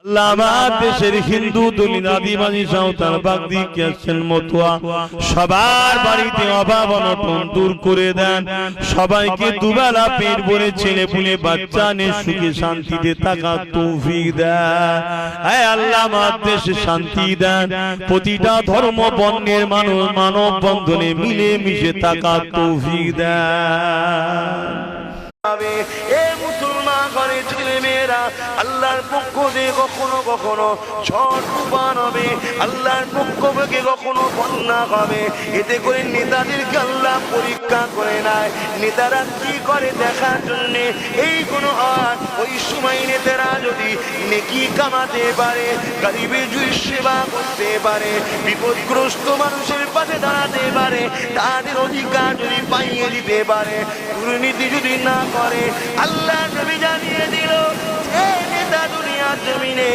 আমার দেশের হিন্দু দলিত আদিবাসী সাঁওতাল বাগদি ক্রিশ্চান মতুয়া সবার বাড়িতে অভাব অনটন দূর করে দেন, সবাইকে দুবেলা পেট ভরে ছেলে পুলে বাচ্চা নিয়ে সুখে শান্তিতে থাকার তৌফিক দেন। হে আল্লাহ আমার দেশে শান্তি দেন, প্রতিটা ধর্ম বর্ণের মানুষ মানব বন্ধনে মিলে মিশে থাকার তৌফিক দেন। মুসলমান ঘরে ছেলে মেয়েরা আল্লাহর পক্ষ দিয়ে কখনো কখনো ঝড় তুফান হবে, আল্লাহর পক্ষ থেকে কখনো বন্যা হবে। এতে করে নেতাদেরকে আল্লাহ পরীক্ষা করে নেয়, নেতারা কি করে দেখার জন্যে। এই কোনো ওই সময় নেতারা যদি নেকি কামাতে পারে, গরিবের জুই সেবা করতে পারে, বিপদগ্রস্ত মানুষের পাশে দাঁড়াতে পারে, তাদের অধিকার যদি পাইয়ে দিতে পারে, দুর্নীতি যদি না করে, আল্লাহ নবী জানিয়ে দিল এই নেতা দুনিয়ার জমিনে